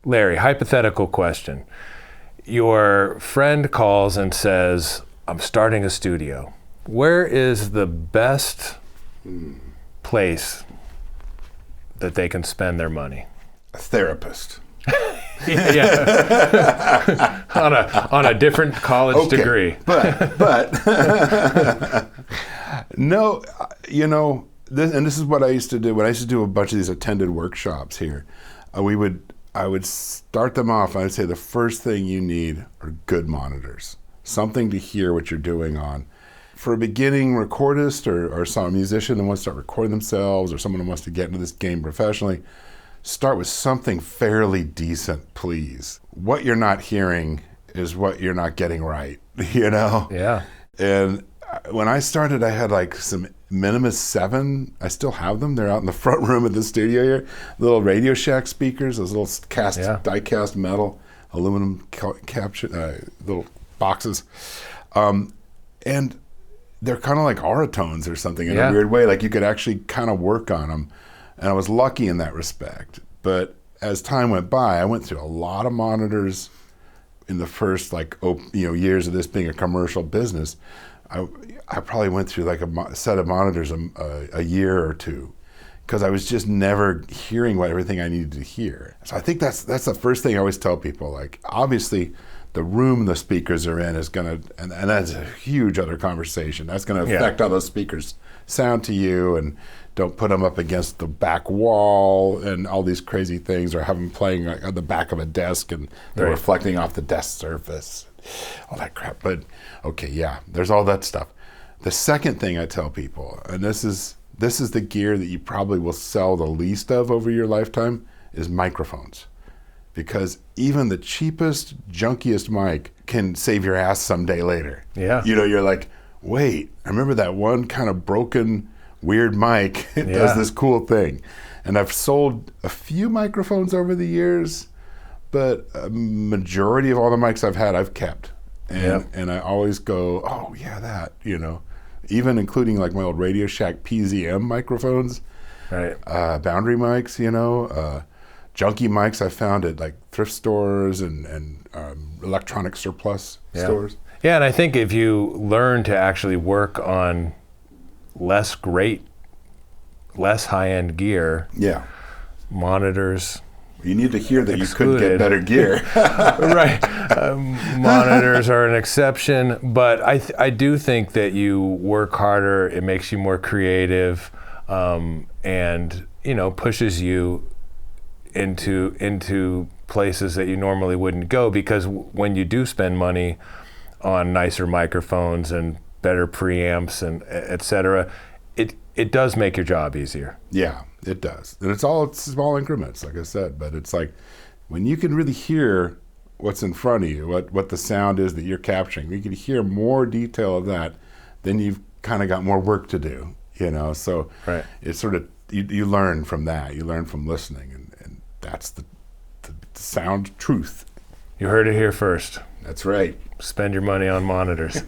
Larry, hypothetical question. Your friend calls and says, I'm starting a studio. Where is the best place that they can spend their money? A therapist. Yeah. on a different college degree. But no, this is what I used to do. When I used to do a bunch of these attended workshops here, I would start them off. I would say the first thing you need are good monitors, something to hear what you're doing on. For a beginning recordist or some musician that wants to start recording themselves, or someone who wants to get into this game professionally, start with something fairly decent, please. What you're not hearing is what you're not getting right, Yeah. And when I started, I had like some Minimus 7. I still have them. They're out in the front room of the studio here. Little Radio Shack speakers, those little die-cast metal, aluminum little boxes. And they're kind of like Auratones or something in a weird way. Like you could actually kind of work on them. And I was lucky in that respect. But as time went by, I went through a lot of monitors in the first years of this being a commercial business. I probably went through like a set of monitors a year or two, because I was just never hearing everything I needed to hear. So I think that's the first thing I always tell people. Like, obviously, the room the speakers are in is gonna, and that's a huge other conversation. That's gonna affect how those speakers sound to you, and don't put them up against the back wall and all these crazy things, or have them playing like on the back of a desk and they're reflecting off the desk surface, all that crap. But there's all that stuff. The second thing I tell people, and this is the gear that you probably will sell the least of over your lifetime, is microphones. Because even the cheapest, junkiest mic can save your ass someday later. Yeah. You're like, wait, I remember that one kind of broken, weird mic. It does this cool thing. And I've sold a few microphones over the years, but a majority of all the mics I've had, I've kept. And I always go, oh yeah, that, even including like my old Radio Shack PZM microphones, boundary mics, junky mics I found at like thrift stores and electronic surplus stores. Yeah, and I think if you learn to actually work on less high-end gear, monitors. You need to hear that excluded. You could get better gear. Right. Monitors are an exception, but I do think that you work harder, it makes you more creative, and pushes you into places that you normally wouldn't go, because when you do spend money on nicer microphones and better preamps and et cetera, it does make your job easier. Yeah, it does. And it's all small increments, like I said, but it's like when you can really hear what's in front of you, what the sound is that you're capturing, you can hear more detail of that, then you've kind of got more work to do, so it's sort of, you learn from that, you learn from listening, and that's the sound truth. You heard it here first. That's right. Spend your money on monitors.